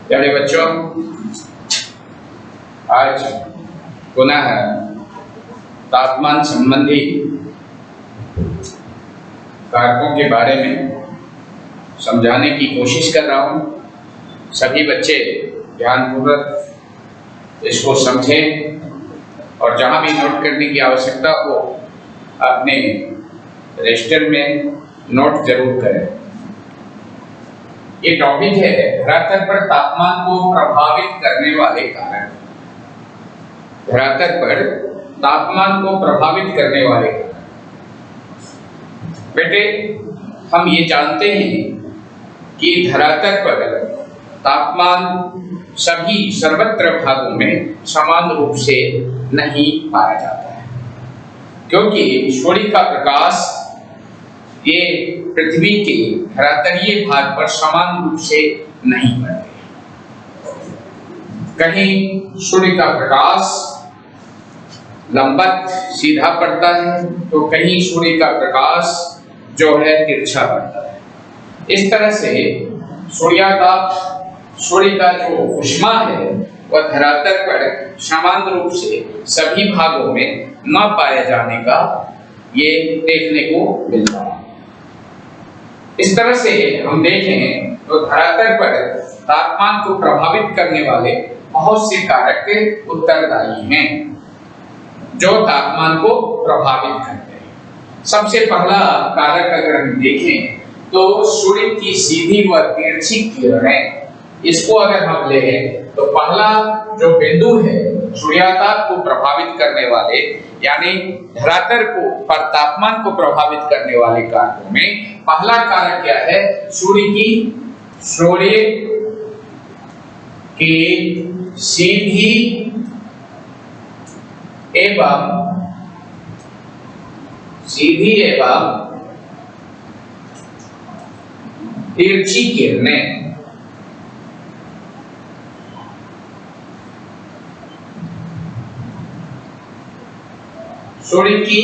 प्यारे बच्चों, आज पुनः तापमान संबंधी कारकों के बारे में समझाने की कोशिश कर रहा हूँ। सभी बच्चे ध्यानपूर्वक इसको समझें और जहाँ भी नोट करने की आवश्यकता हो अपने रजिस्टर में नोट जरूर करें। ये टॉपिक है धरातल पर तापमान को प्रभावित करने वाले कारक। धरातल पर तापमान को प्रभावित करने वाले कारक। बेटे, हम ये जानते हैं कि धरातल पर तापमान सभी सर्वत्र भागों में समान रूप से नहीं पाया जाता है, क्योंकि सूर्य का प्रकाश ये पृथ्वी के धरातलीय भाग पर समान रूप से नहीं पड़ते। कहीं सूर्य का प्रकाश लंबवत सीधा पड़ता है तो कहीं सूर्य का प्रकाश जो है तिरछा पड़ता है। इस तरह से सूर्य का जो ऊष्मा है वह धरातल पर समान रूप से सभी भागों में न पाए जाने का ये देखने को मिलता है। इस तरह से हम देखें तो धरातल पर तापमान को प्रभावित करने वाले बहुत से कारक उत्तरदायी हैं जो तापमान को प्रभावित करते हैं। सबसे पहला कारक अगर हम देखें तो सूर्य की सीधी व तिरछी किरणें। इसको अगर हम लें तो पहला जो बिंदु है सूर्याताप को प्रभावित करने वाले यानी धरातल को पर तापमान को प्रभावित करने वाले कारकों में पहला कारक क्या है? सूर्य की सीधी एवं तिरछी किरणें। सूर्य की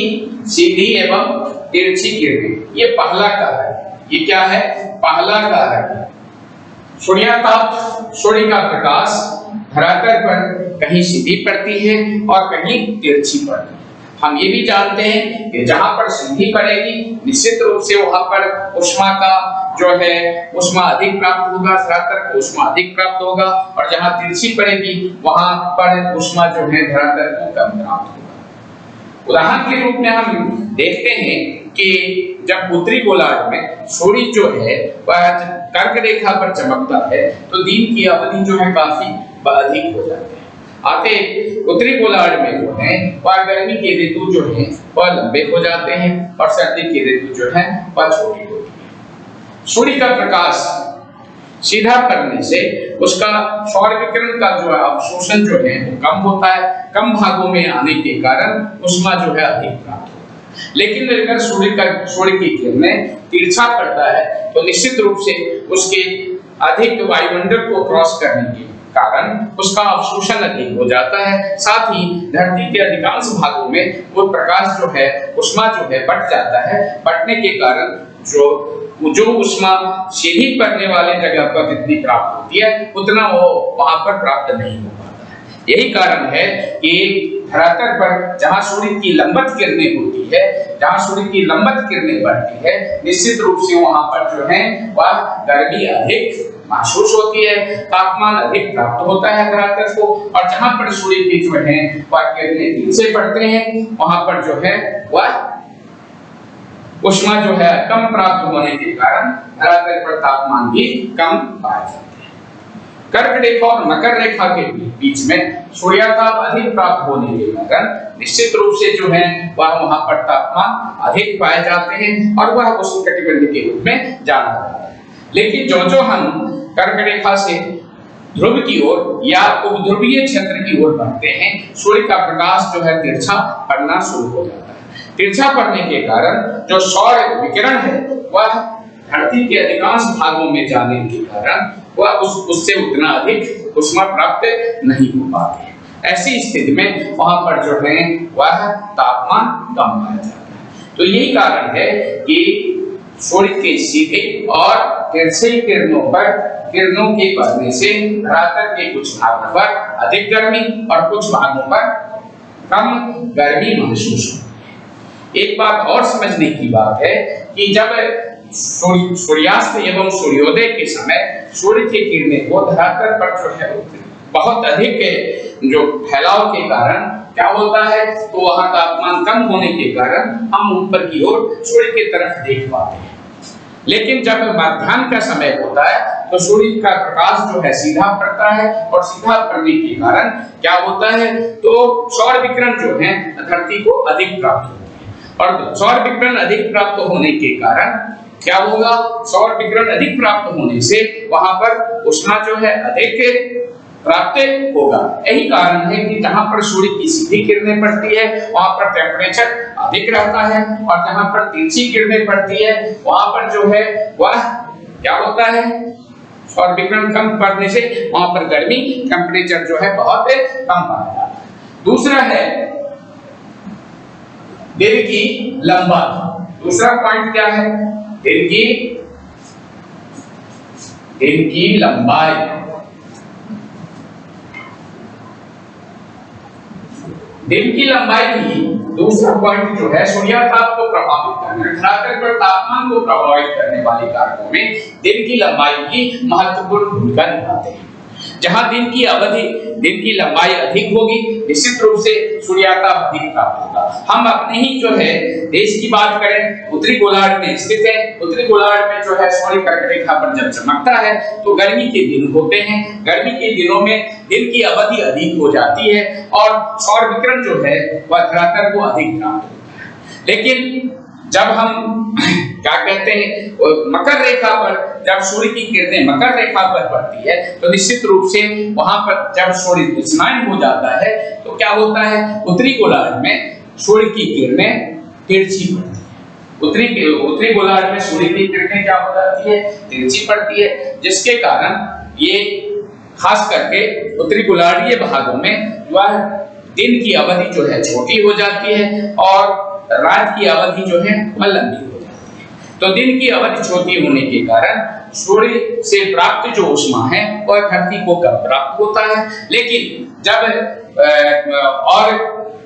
सीधी एवं तिरछी किरणें, ये पहला कारक। ये क्या है? पहला कारक। सूर्य का प्रकाश धरातल पर कहीं सीधी पड़ती है और कहीं तिरछी पड़ती है। हम ये भी जानते हैं कि जहां पर सीधी पड़ेगी निश्चित रूप से वहां पर ऊष्मा का जो है ऊष्मा अधिक प्राप्त होगा, धरातल को ऊष्मा अधिक प्राप्त होगा, और जहां तिरछी पड़ेगी वहां पर ऊष्मा जो है धरातल को कम प्राप्त होगा। उदाहरण के रूप में हम देखते हैं कि जब उत्तरी गोलार्ध में सूर्य जो है वह कर्क रेखा पर चमकता है तो दिन की अवधि जो है काफी अधिक हो जाती है। उत्तरी गोलार्ध में जो है वह गर्मी के ऋतु जो है वह लंबे हो जाते हैं और सर्दी के ऋतु जो है वह छोटी होती है। सूर्य का प्रकाश सीधा पड़ने से उसका सौर विकिरण का जो अवशोषण जो है वो कम होता है। कम भागों में आने के कारण ऊष्मा जो है अधिक प्राप्त होता है। लेकिन अगर सूर्य की किरणें तिरछा पड़ता है तो निश्चित रूप से उसके अधिक वायुमंडल को क्रॉस करने के कारण उसका अवशोषण अधिक हो जाता है। साथ ही धरती के अधिकांश भागों में वो प्रकाश जो है ऊष्मा जो है बढ़ जाता है। बढ़ने के कारण जो ऊष्मा सीधी पड़ने वाले जगह पर जितनी प्राप्त होती है उतना वो वहां पर प्राप्त नहीं हो पाता है। यही कारण है कि धरातल पर जहां सूर्य की लंबवत किरणें होती है, जहां सूर्य की लंबवत किरणें बढ़ती है, निश्चित रूप से वहां पर जो है वह गर्मी अधिक महसूस होती है, तापमान अधिक प्राप्त होता है धरातल को। और जहां पर सूर्य की जो है वह किरणें दिन से पड़ते हैं वहां पर जो है वह ऊष्मा जो है कम प्राप्त होने के कारण धरातल पर तापमान भी कम पाया जाता है। कर्क रेखा और मकर रेखा के बीच में सूर्याताप अधिक प्राप्त होने के कारण निश्चित रूप से जो है वह वहां पर तापमान अधिक पाए जाते हैं और वह उष्णकटिबंध के रूप में जाना जाता है। लेकिन जो हम कर्क रेखा से ध्रुव की ओर या उपध्रुवीय क्षेत्र की ओर बढ़ते हैं सूर्य का प्रकाश जो है तिरछा पड़ना शुरू हो जाता है। तिरछा पड़ने के कारण जो सौर विकिरण है वह धरती के अधिकांश भागों में जाने के कारण वह उससे उतना अधिक ऊष्मा प्राप्त नहीं हो पाती है। ऐसी स्थिति में वहां पर जो है वह तापमान कम पाया जाता है। तो यही कारण है कि सूर्य के सीधे और तिरछे किरणों पर किरणों के पड़ने से धरातल के कुछ भागों पर अधिक गर्मी और कुछ भागों पर कम गर्मी महसूस होती है। एक बात और समझने की बात है कि जब सूर्यास्त एवं सूर्योदय के समय सूर्य की किरणें वो धरातल पर जो है बहुत अधिक जो फैलाव के कारण क्या होता है, तो वहां तापमान कम होने के कारण हम ऊपर की ओर सूर्य की तरफ देख पाते हैं। लेकिन जब मध्याह्न का समय होता है तो सूर्य का प्रकाश जो है सीधा पड़ता है और सीधा पड़ने के कारण क्या होता है, तो सौर विकिरण जो है धरती को अधिक प्राप्त होती है और सौर विकिरण अधिक प्राप्त होने के कारण क्या होगा, सौर विकिरण अधिक प्राप्त होने से वहां पर उष्मा जो है अधिक प्राप्त होगा। यही कारण है कि जहां पर सूर्य की सीधी किरणें पड़ती है वहां पर टेम्परेचर अधिक रहता है और जहां पर तिरछी किरणें पड़ती है वहां पर जो है वह क्या होता है, सौर विकिरण कम पड़ने से वहां पर गर्मी टेम्परेचर जो है बहुत कम पड़ता है। दूसरा है दिन की लंबाई। दूसरा पॉइंट क्या है, दिन की लंबाई। दिन की लंबाई की दूसरा पॉइंट जो है सूर्याताप को प्रभावित करने, धरातल पर तापमान को प्रभावित करने वाले कारकों में दिन की लंबाई की महत्वपूर्ण भूमिका निभाते हैं। जहां दिन की लंबाई अधिक होगी निश्चित रूप से सूर्याताप अधिक प्राप्त होगा। हम अपने ही जो है देश की बात करें, उत्तरी गोलार्ध में स्थित है। उत्तरी गोलार्ध में जो है सूर्य कर्क रेखा पर जब चमकता है तो गर्मी के दिन होते हैं। गर्मी के दिनों में दिन की अवधि अधिक हो जाती है और सौर विकिरण जो है वह धरातल को अधिक प्राप्त होता है। लेकिन जब हम क्या कहते हैं मकर रेखा पर, जब सूर्य की किरणें मकर रेखा पर पड़ती है तो निश्चित रूप से वहां पर जब सूर्य दक्षिणायन हो जाता है तो क्या होता है, उत्तरी गोलार्ध में सूर्य की किरणें तिरछी पड़ती है। उत्तरी गोलार्ध में सूर्य की किरणें क्या हो जाती है, तिरछी पड़ती है, जिसके कारण ये खास करके उत्तरी गोलार्धीय भागों में वह दिन की अवधि जो है छोटी हो जाती है और रात की अवधि जो है वह लंबी हो जाती है। तो दिन की अवधि छोटी होने के कारण सूर्य से प्राप्त जो ऊष्मा है वह धरती को कम प्राप्त होता है। लेकिन जब और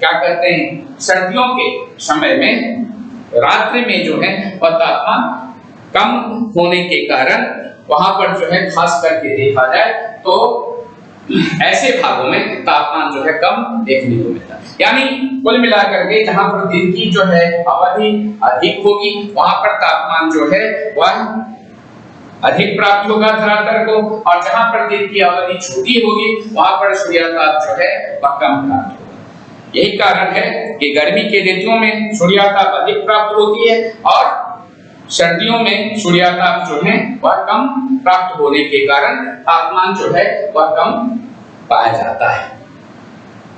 क्या कहते हैं सर्दियों के समय में रात्रि में जो है वह तापमान कम होने के कारण वहां पर जो है खास करके देखा जाए तो ऐसे भागों में तापमान जो है कम देखने को मिलता है। यानी कुल मिलाकर के जहां पर दिन की जो है अवधि अधिक होगी वहां पर तापमान जो है वह अधिक प्राप्त होगा धरातल को, और जहां पर दिन की अवधि छोटी होगी वहां पर सूर्याताप जो है वह कम प्राप्त होगा। यही कारण है कि गर्मी के ऋतुओं में सूर्याताप अधिक प्राप्त होती है और सर्दियों में सूर्याताप जो है वह कम प्राप्त होने के कारण तापमान जो है वह कम पाया जाता है।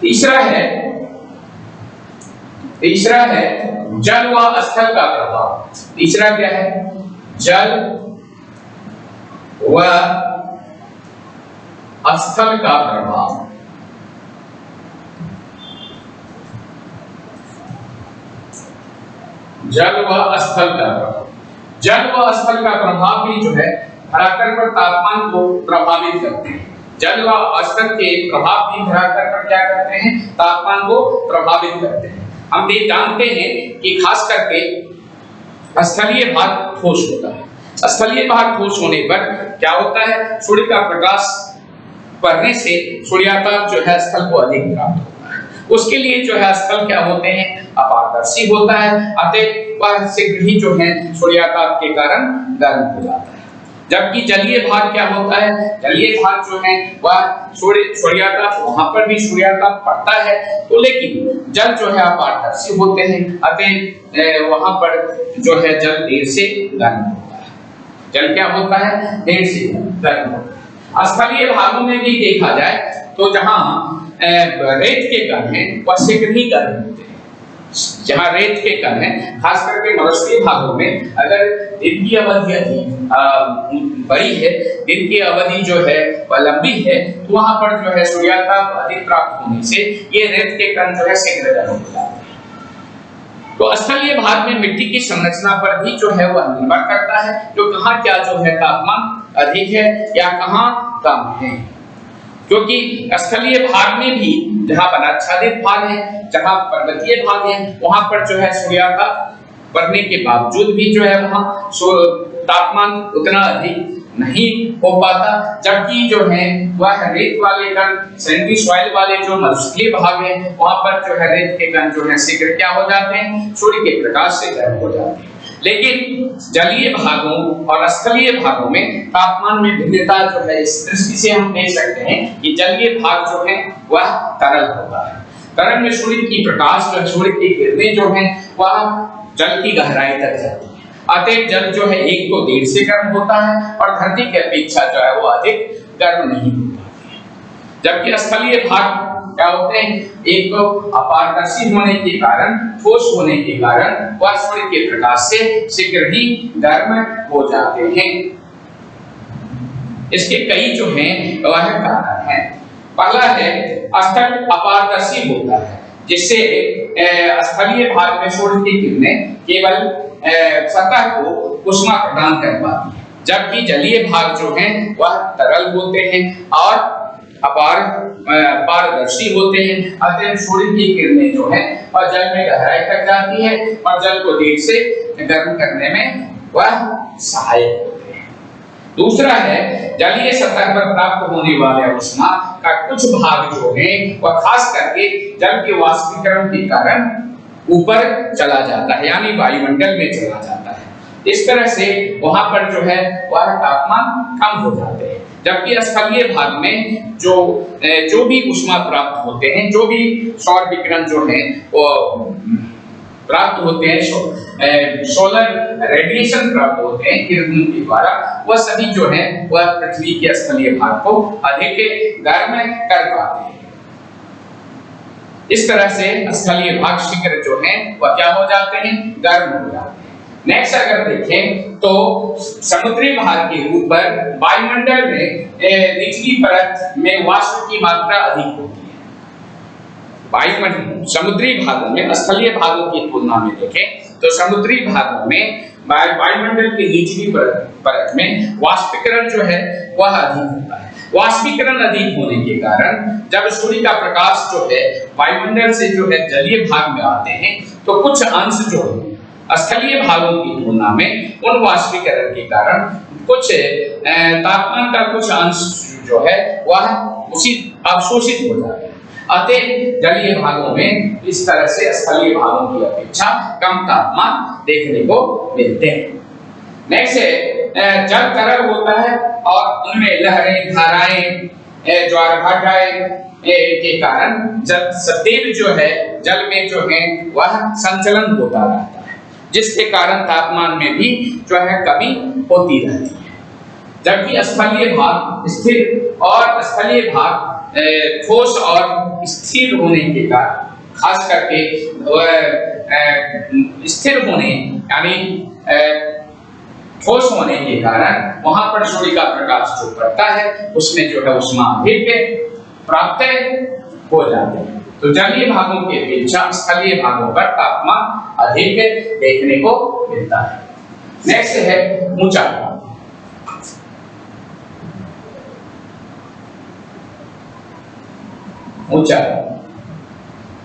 तीसरा है जल व स्थल का प्रभाव। तीसरा क्या है, जल व स्थल का प्रभाव। जल व स्थल का प्रभाव। जल व स्थल का प्रभाव भी जो है धरातल पर तापमान को प्रभावित करते हैं। जल व स्थल के प्रभाव भी धरातल पर क्या करते हैं, तापमान को प्रभावित करते हैं। हम ये जानते हैं कि खास करके स्थलीय भाग ठोस होता है। स्थलीय भाग ठोस होने पर क्या होता है, सूर्य का प्रकाश पड़ने से सूर्याताप जो है स्थल को अधिक प्राप्त होता है। उसके लिए जो है स्थल क्या होते हैं, अपारदर्शी होता है, अतः वह शीघ्र ही जो है सूर्याताप के कारण गर्म हो जाता है। जबकि जलीय भाग क्या होता है, जलीय भाग जो है वह सूर्याताप वहां पर भी सूर्याताप पड़ता है तो लेकिन जल जो है अपारदर्शी होते हैं, अतः वहां पर जो है जल देर से गर्म होता है। जल क्या होता है, देर से गर्म होता है। स्थलीय भागों में भी देखा जाए तो जहां रेत के कण हैं वह शीघ्र ही गर्म होते हैं। जहां रेत के कण हैं, खास करके मरुस्थलीय भागों में अगर दिन की अवधि अधिक बड़ी है, दिन की अवधि जो है वह लंबी है, तो वहां पर जो है सूर्याताप अधिक प्राप्त होने से ये रेत के कण जो है शीघ्र गर्म हो जाते हैं। तो स्थलीय भाग में मिट्टी की संरचना पर भी जो है वह निर्भर करता है, जो कहाँ क्या जो है तापमान अधिक है या कहाँ कम है। क्योंकि स्थलीय भाग में भी जहाँ वनाच्छादित भाग है, जहाँ पर्वतीय भाग है, वहां पर जो है सूर्याघात पड़ने के बावजूद भी जो है वहां तापमान उतना अधिक नहीं हो पाता, जबकि जो है वह रेत वाले कण, सैंडी सॉइल वाले जो मरुस्थलीय भाग है, वहां पर जो है रेत के कण जो है शीघ्र क्या हो जाते हैं, सूर्य के प्रकाश से गर्म हो जाते हैं। लेकिन जलीय भागों और स्थलीय भागों में तापमान में भिन्नता जो है इस दृष्टि से हम देख सकते हैं कि जलीय भाग जो है वह तरल होता है। तरल में सूर्य की प्रकाश जो सूर्य की किरणें जो है वह जल की गहराई तक जाती है, अतः जल जो है एक तो देर से गर्म होता है और धरती की अपेक्षा जो है वो अधिक गर्म नहीं होता है। जबकि स्थलीय भाग क्या होते हैं, एक तो अपारदर्शी होने के कारण, ठोस होने के कारण वह सूर्य के प्रकाश से शीघ्र ही गर्म हो जाते हैं। इसके कई जो हैं वह कारण हैं। पहला है स्थल अपारदर्शी होता है, जिससे स्थलीय भाग में सूर्य की किरणें केवल सतह को उष्मा प्रदान कर पाती है, जबकि जलीय भाग जो हैं वह तरल होते हैं और पारदर्शी होते हैं। अतः सूर्य की किरणें जो है वह जल में गहराई तक जाती है और जल को देर से गर्म करने में वह सहायक होते हैं। दूसरा है जलीय सतह पर प्राप्त होने वाले उष्मा का कुछ भाग जो है वह खास करके जल के वाष्पीकरण के कारण ऊपर चला जाता है, यानी वायुमंडल में चला जाता है। इस तरह से वहां पर जो है वह तापमान कम हो जाते हैं, जबकि स्थलीय भाग में जो भी उष्मा प्राप्त होते हैं, जो भी सौर विकिरण जो है वो प्राप्त होते हैं, सोलर रेडिएशन प्राप्त होते हैं किरणों के द्वारा, वह सभी जो है वह पृथ्वी के स्थलीय भाग को अधिक गर्म कर पाते हैं। इस तरह से स्थलीय भाग शीघ्र जो है वह क्या हो जाते हैं, गर्म हो जाते हैं। नेक्स्ट अगर देखें तो समुद्री भाग के ऊपर वायुमंडल में निचली परत में वाष्प की मात्रा अधिक होती है। वायुमंडल समुद्री भागों में स्थलीय भागों की तुलना में देखें तो समुद्री भागों में वायुमंडल की निचली परत में वाष्पीकरण जो है वह अधिक होता है। वाष्पीकरण अधिक होने के कारण जब सूर्य का प्रकाश जो है वायुमंडल से जो है जलीय भाग में आते हैं तो कुछ अंश जो है स्थलीय भागों की तुलना में उन वाष्पीकरण के कारण कुछ तापमान का कुछ अंश जो है वह उसी अवशोषित हो जाता है। अतः जलीय भागों में इस तरह से स्थलीय भागों की अपेक्षा कम तापमान देखने को मिलते हैं। नेक्स्ट है जल तरल होता है और उनमें लहरें, धाराएं, ज्वार भाटाएं के कारण जल सदैव जो है जल में जो है वह संचलन होता रहता है, जिसके कारण तापमान में भी जो है कमी होती रहती है। जबकि स्थलीय भाग स्थिर और स्थलीय भाग ठोस और स्थिर होने के कारण, खास करके स्थिर होने यानी ठोस होने के कारण वहां पर सूर्य का प्रकाश जो पड़ता है उसमें जो है उष्मा अधिक प्राप्त हो जाते हैं। तो जलीय भागों की अपेक्षा स्थलीय भागों पर तापमान अधिक देखने को मिलता है। नेक्स्ट है ऊंचाई। ऊंचाई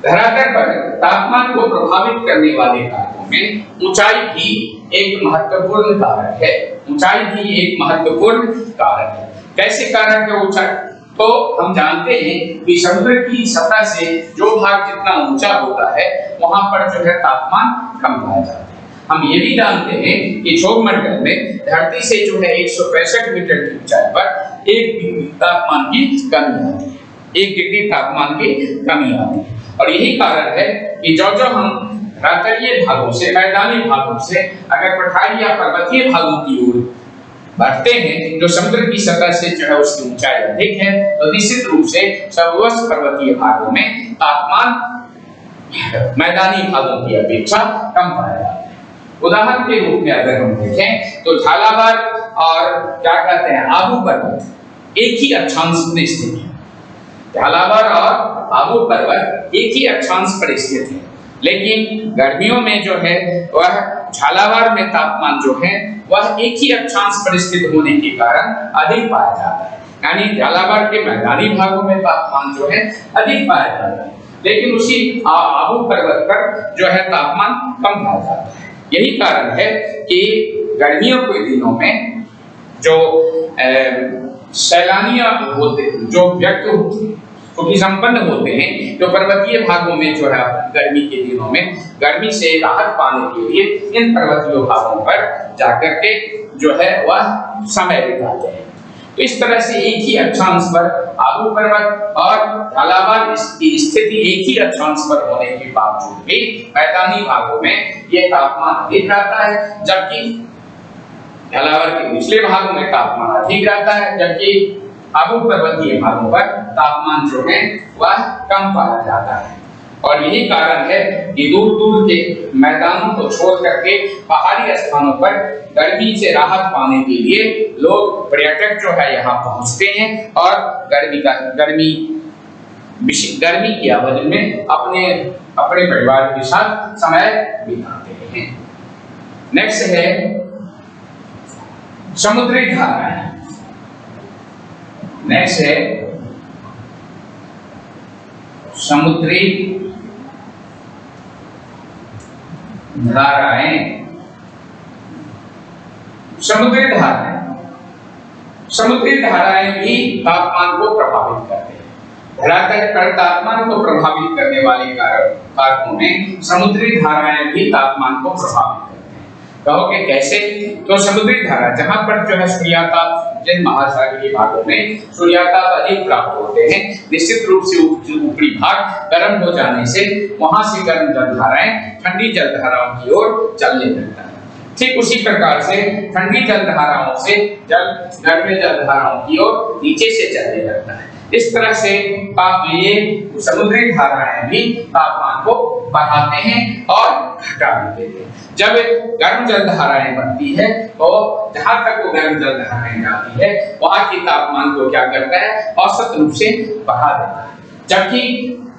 धरातल पर तापमान को प्रभावित करने वाले कारकों में ऊंचाई भी एक महत्वपूर्ण कारक है। ऊंचाई भी एक महत्वपूर्ण कारक है। कैसे कारक है ऊंचाई? तो हम जानते हैं कि समुद्र की सतह से जो भाग जितना ऊंचा होता है वहां पर जो है तापमान कम पाया जाता है। हम ये भी जानते हैं कि क्षोभमंडल में धरती से जो है 165 मीटर की ऊंचाई पर 1 डिग्री तापमान की कमी आती है। 1 डिग्री तापमान की कमी आती है और यही कारण है कि जो हम धरातलीय भागों से, मैदानी भागों से अगर पठारी या पर्वतीय भागों की ओर बढ़ते हैं, जो समुद्र की सतह से जो है उसकी ऊंचाई अधिक है, तो निश्चित रूप से सर्वोच्च पर्वतीय भागों में तापमान मैदानी भागों की अपेक्षा कम पाया जाता है। उदाहरण के रूप में अगर हम देखें तो झालावाड़ और क्या कहते हैं आबू पर्वत एक ही अक्षांश में स्थित है। झालावाड़ और आबू पर्वत एक ही अक्षांश पर स्थित है, लेकिन गर्मियों में जो है वह झालावाड़ में तापमान जो है वह एक ही अक्षांश पर स्थित होने के कारण अधिक पाया जाता है। यानी झालावाड़ के मैदानी भागों में तापमान जो है अधिक पाया जाता है, लेकिन उसी आबू पर्वत पर जो है तापमान कम पाया जाता है। यही कारण है कि गर्मियों के दिनों में जो सैलानी होते, जो व्यक्ति क्योंकि संपन्न होते हैं, जो पर्वतीय भागों में जो है गर्मी के दिनों में गर्मी से राहत पाने के लिए इन पर्वतीय भागों पर जाकर के जो है वह समय बिताते हैं। तो इस तरह से एक ही अक्षांश पर आबू पर्वत और झालावाड़ की स्थिति एक ही अक्षांश पर होने के बावजूद भी मैदानी भागों में यह तापमान अधिक रहता है, जबकि झालावाड़ के निचले भागों में तापमान अधिक रहता है, जबकि आबू पर्वतीय भागों पर तापमान जो है वह कम पाया जाता है। और यही कारण है कि दूर दूर के मैदानों को छोड़ करके पहाड़ी स्थानों पर गर्मी से राहत पाने के लिए लोग, पर्यटक जो है यहाँ पहुंचते हैं और गर्मी की अवधि में अपने परिवार के साथ समय बिताते हैं। नेक्स्ट है समुद्री धाराएं। नेक्स्ट है समुद्री धाराएं। समुद्री धाराएं भी तापमान को प्रभावित करते हैं। धरातल पर तापमान को प्रभावित करने वाले कारकों में समुद्री धाराएं भी तापमान को प्रभावित करते हैं। कहोगे कैसे? तो समुद्री धारा जहां पर जो है सूर्याताप, जिन महासागरीय भागों में सूर्याताप अधिक प्राप्त होते हैं, निश्चित रूप से ऊपरी भाग गर्म हो जाने से वहां से गर्म जल धाराएं ठंडी जल धाराओं की ओर चलने लगता है। ठीक उसी प्रकार से ठंडी जल धाराओं से गर्म जल धाराओं की ओर नीचे से चलने लगता है। इस तरह से ये समुद्री धाराएं भी तापमान को बढ़ाते हैं और घटा भी देते हैं। जब गर्म जल धाराएं बढ़ती है तो जहां तक वो गर्म जल धाराएं जाती है वहां की तापमान को क्या करता है? औसत रूप से बढ़ा देता है। जबकि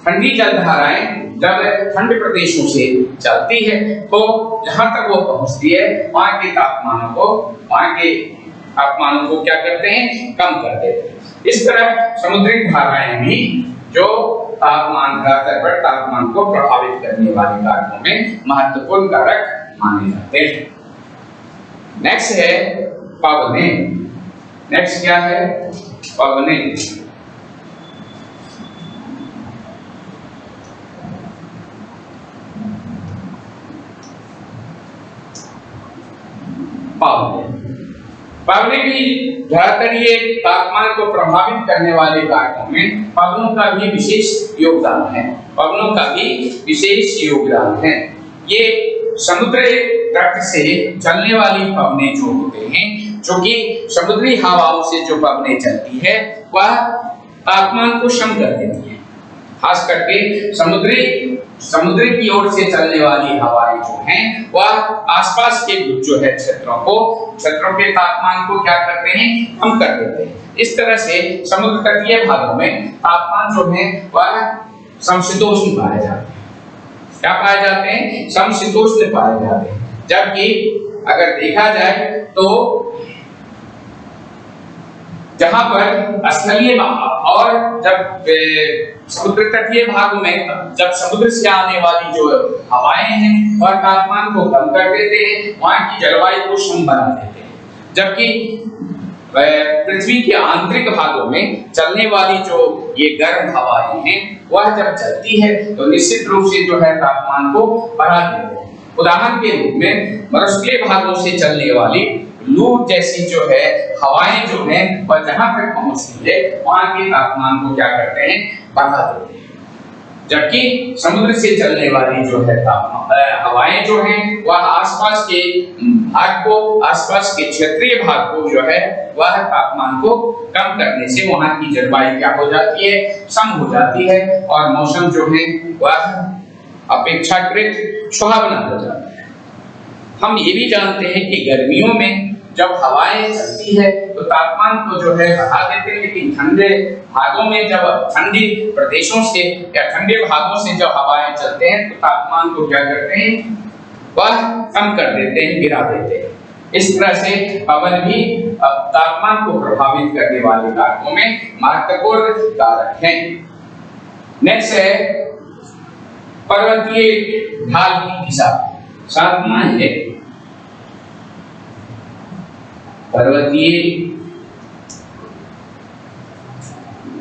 ठंडी जल धाराएं जब ठंड प्रदेशों से चलती है तो जहां तक वो पहुंचती है वहां के तापमानों को क्या करते हैं? कम कर देते हैं। इस तरह समुद्री धाराएं भी जो तापमान को प्रभावित करने वाले कारकों में महत्वपूर्ण कारक माने जाते हैं। नेक्स्ट है पवने। नेक्स्ट क्या है? पवने। पवने भी धरातलीय तापमान को प्रभावित करने वाले कारकों में पवनों का भी विशेष योगदान है। ये समुद्र तट से चलने वाली पवनें जो होते हैं, जो कि समुद्री हवाओं से जो पवनें चलती है वह तापमान को कम कर देती है। खास करके समुद्र की ओर से चलने वाली हवाएं जो हैं वह आसपास के जो है क्षेत्रों के तापमान को क्या करते हैं? कम कर देते हैं। इस तरह से समुद्र तटीय भागों में तापमान जो है वह समशीतोष्ण पाए जाते हैं। क्या पाए जाते हैं? समशीतोष्ण पाए जाते हैं। जबकि अगर देखा जाए तो जहां पर स्थलीय और जब समुद्र तटीय भागों में जब समुद्र से आने वाली जो हवाएं हैं और तापमान को कम कर देते हैं, वहां की जलवायु को सम बना देते हैं। जबकि पृथ्वी के आंतरिक भागों में चलने वाली जो ये गर्म हवाएं हैं वह जब चलती है तो निश्चित रूप से जो है तापमान को बढ़ा देते हैं। उदाहरण के रूप में मरुस्थलीय भागों से चलने वाली लू जैसी जो है हवाएं जो हैं वह जहां तक पहुंचती है वहां के तापमान को क्या करते हैं? बढ़ा देते हैं। जबकि समुद्र से चलने वाली जो है हवाएं जो हैं वह आसपास के क्षेत्रीय भाग को जो है वह तापमान को कम करने से वहां की जलवायु क्या हो जाती है? सम हो जाती है और मौसम जो है वह अपेक्षाकृत सुहावना हो जाता है। हम ये भी जानते हैं कि गर्मियों में जब हवाएं चलती है तो तापमान को जो है बढ़ा देते हैं, लेकिन ठंडे भागों में जब ठंडी प्रदेशों से या ठंडे भागों से जब हवाएं चलते हैं तो तापमान को क्या करते हैं, वह कम कर देते हैं, गिरा देते हैं। इस तरह से पवन भी तापमान को प्रभावित करने वाले कारकों में महत्वपूर्ण कारक है। नेक्स्ट है पर्वतीय ढाल की दिशा। साथ में है पर्वतीय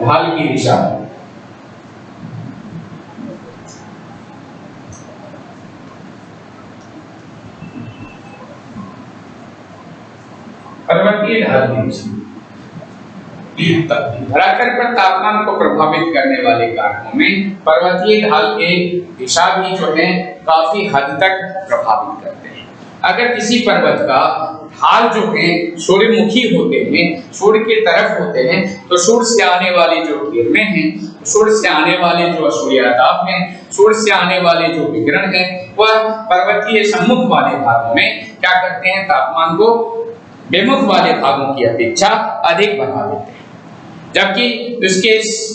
ढाल की दिशा। पर्वतीय ढाल की दिशा धरातल पर तापमान को प्रभावित करने वाले कारकों में पर्वतीय ढाल के दिशा भी जो है काफी हद तक प्रभावित करते हैं। अगर किसी पर्वत का ढाल जो है सूर्यमुखी होते हैं, सूर्य के तरफ होते हैं, तो सूर्य से आने वाली जो किरणें हैं, सूर्य से आने वाले जो सूर्याताप हैं, सूर्य से आने वाले जो विकिरण हैं, वह पर्वतीय सम्मुख वाले भागों में क्या करते हैं, तापमान को विमुख वाले भागों की अपेक्षा अधिक बढ़ा देते हैं। जबकि उसके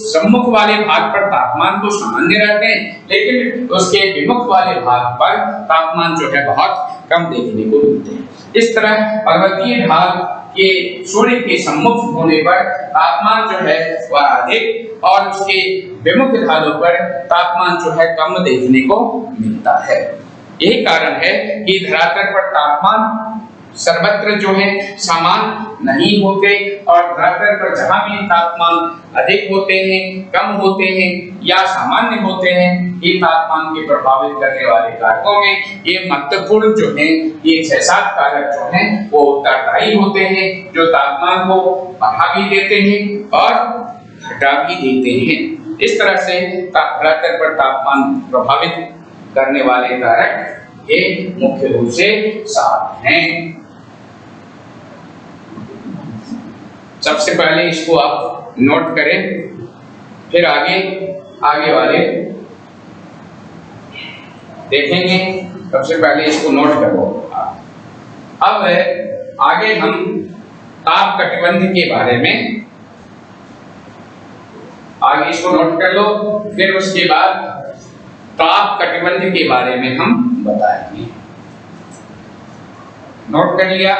सम्मुख वाले भाग पर तापमान तो सामान्य रहते हैं, लेकिन उसके विमुख वाले भाग पर तापमान जो है बहुत कम देखने को मिलते हैं। इस तरह पर्वतीय ढाल के सूर्य के सम्मुख होने पर तापमान जो है वह अधिक और उसके विमुख ढालों पर तापमान जो है कम देखने को मिलता है। यही कारण है कि धरातल पर तापमान सर्वत्र जो है समान नहीं होते और धरातल पर जहां भी तापमान अधिक होते हैं, कम होते हैं या सामान्य होते हैं, ये तापमान के प्रभावित करने वाले कारकों में ये महत्वपूर्ण जो है ये 6-7 कारक जो हैं वो उत्तरदायी होते हैं, जो तापमान को बढ़ा भी देते हैं और घटा भी देते हैं। इस तरह से धरातल पर तापमान प्रभावित करने वाले कारक ये मुख्य रूप से 7 हैं। सबसे पहले इसको आप नोट करें, फिर आगे वाले देखेंगे। सबसे पहले इसको नोट करो। अब आगे हम ताप कटिबंध के बारे में आगे इसको नोट कर लो, फिर उसके बाद ताप कटिबंध के बारे में हम बताएंगे। नोट कर लिया?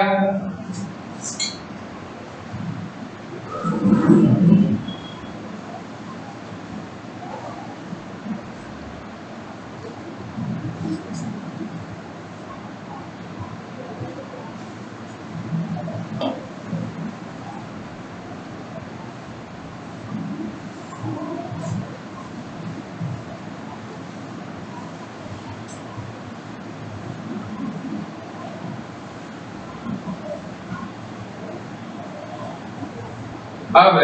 अब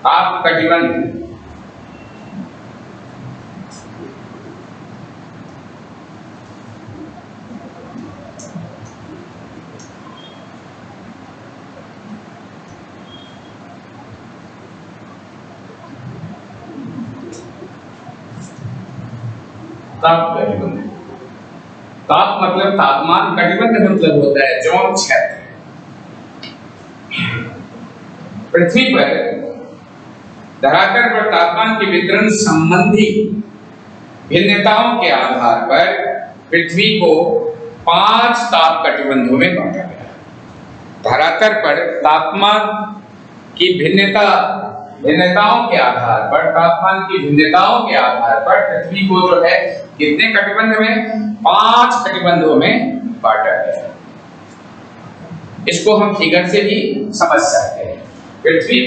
ताप कटिबंध। ताप कटिबंध, ताप मतलब तापमान, कटिबंध मतलब होता है जोन, क्षेत्र। पृथ्वी पर धरातल पर तापमान के वितरण संबंधी भिन्नताओं के आधार पर पृथ्वी को 5 ताप कटिबंधों में बांटा गया। धरातल पर तापमान की भिन्नताओं के आधार पर, तापमान की भिन्नताओं के आधार पर पृथ्वी को जो है कितने कटिबंध में, 5 कटिबंधों में बांटा गया। इसको हम फिगर से भी समझ सकते हैं। पृथ्वी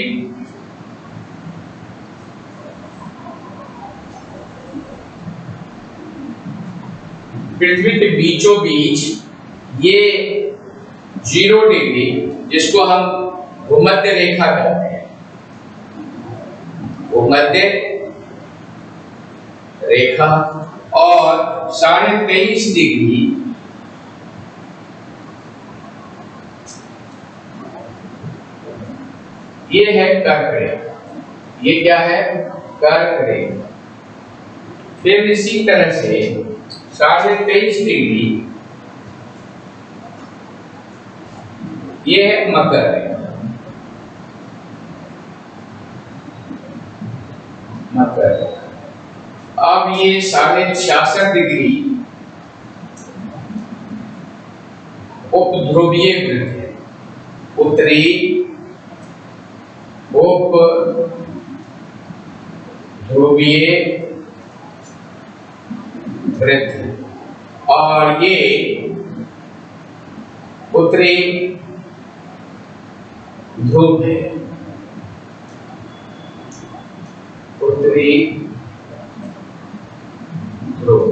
के बीचों बीच ये 0 डिग्री, जिसको हम भूमध्य रेखा कहते हैं, भूमध्य रेखा, और 23.5 डिग्री ये है कर्क रेखा। ये क्या है? कर्क रेखा। फिर इसी तरह से 23.5 डिग्री ये है मकर रेखा। मकर रेखा। अब ये 66.5 डिग्री उपध्रुवीय वृत्त है। उत्तरी उप ध्रुवीय वृत्त और ये उत्तरी ध्रुव है। उत्तरी ध्रुव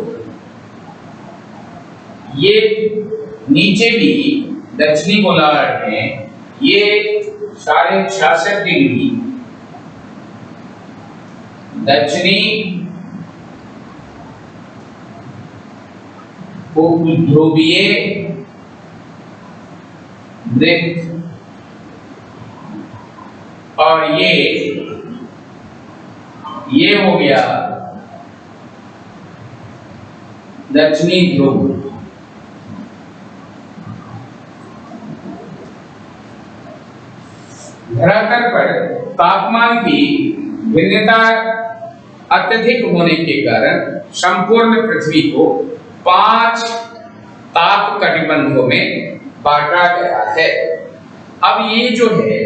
ये नीचे भी दक्षिणी गोलार्ध में ये 66.5 डिग्री दक्षिणी उपध्रुवीय वृत्त और ये हो गया दक्षिणी ध्रुव। धरातल पर तापमान की भिन्नता अत्यधिक होने के कारण संपूर्ण पृथ्वी को 5 ताप कटिबंधों में बांटा गया है। अब ये जो है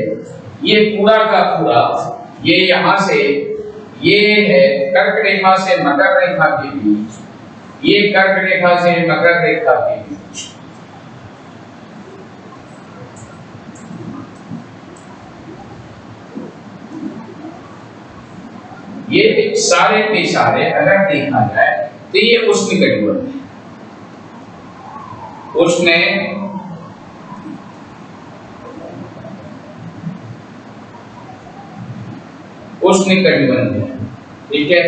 ये पूरा का पूरा ये यहां से ये है कर्क रेखा से मकर रेखा के बीच, ये कर्क रेखा से मकर रेखा के बीच ये सारे के सारे अगर देखा जाए तो ये उष्ण कटिबंध है। उष्ण कटिबंध है, ठीक है।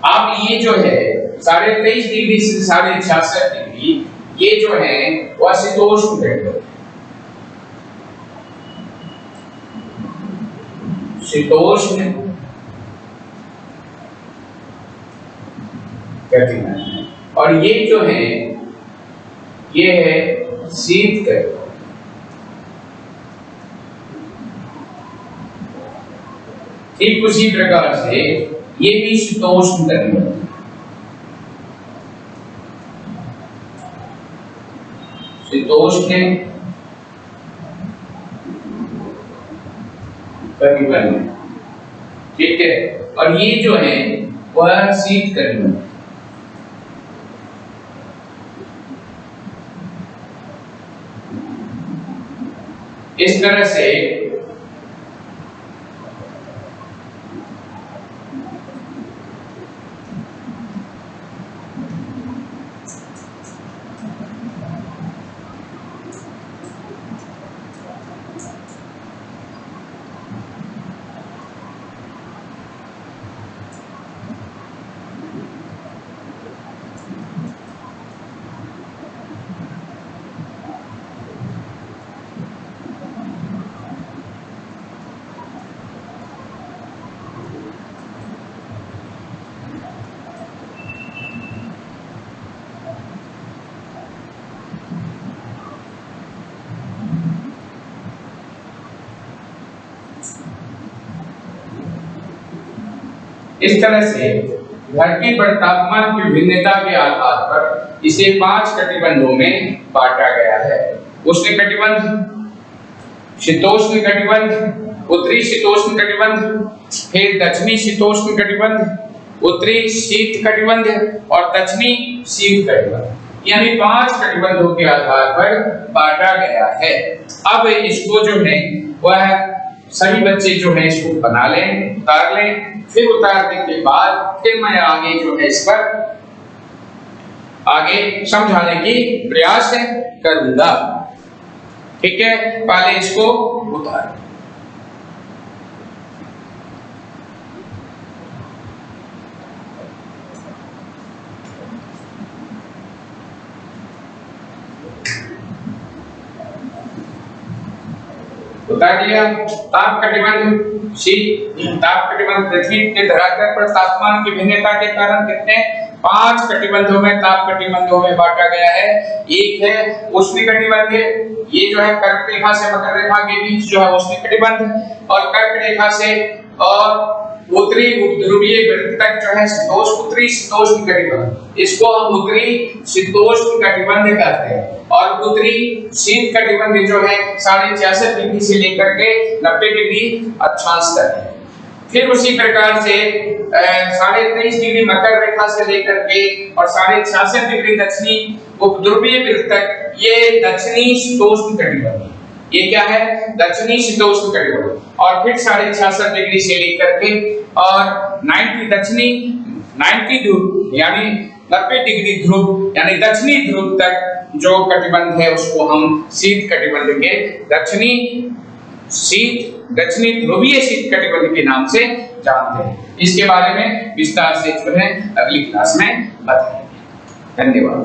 अब ये जो है 23.5 डिग्री से 66.5 डिग्री ये जो है वह शीतोष्ण कटिबंध है। शीतोष्ण कटिबंध और ये जो है ये है शीत कटिबंध। ठीक उसी प्रकार से ये भी शीतोष्ण कटिबंध। शीतोष्ण कटिबंध, ठीक है। और ये जो है वह शीत कटिबंध। इस तरह से इस तरह से धरती पर तापमान की भिन्नता के आधार पर इसे 5 कटिबंधों में बांटा गया है। उष्ण कटिबंध, शीतोष्ण कटिबंध, उत्तरी शीतोष्ण कटिबंध, फिर दक्षिणी शीतोष्ण कटिबंध, उत्तरी शीत कटिबंध और दक्षिणी शीत कटिबंध। यानी 5 कटिबंधों के आधार पर बांटा गया है। अब इसको जो है वह सभी बच्चे जो है इसको बना लें, उतार लें। फिर उतारने के बाद फिर मैं आगे जो है इस पर आगे समझाने की प्रयास करूंगा, ठीक है। पहले इसको उतार। उतार लिया। ताप कटिबंध ताप कटिबंध पृथ्वी के धरातल पर तापमान की भिन्नता के कारण कितने 5 कटिबंधों में, ताप कटिबंधों में बांटा गया है। एक है उष्णकटिबंध, ये जो है कर्क रेखा से मकर रेखा के बीच जो है उष्णकटिबंध, और कर्क रेखा से और उत्तरी ध्रुवीय वृत्त तक जो है उत्तरी शीतोष्ण कटिबंध, इसको हम उत्तरी शीतोष्ण कटिबंध कहते हैं। और उत्तरी शीत कटिबंध जो है 66.5 डिग्री से लेकर के 90 डिग्री अक्षांश तक है। फिर उसी प्रकार से 23.5 डिग्री मकर रेखा से लेकर के और 66.5 डिग्री दक्षिणी उपध्रुवीय वृत्त तक ये दक्षिणी शीतोष्ण कटिबंध, ये क्या है? दक्षिणी शीतोष्ण कटिबंध। और फिर 66.5 डिग्री से लेकर के और 90 दक्षिणी 90 ध्रुव यानी 90 डिग्री ध्रुव यानी दक्षिणी ध्रुव तक जो कटिबंध है उसको हम शीत कटिबंध के दक्षिणी ध्रुवीय शीत कटिबंध के नाम से जानते हैं। इसके बारे में विस्तार से जो है अगली क्लास में बताएंगे। धन्यवाद।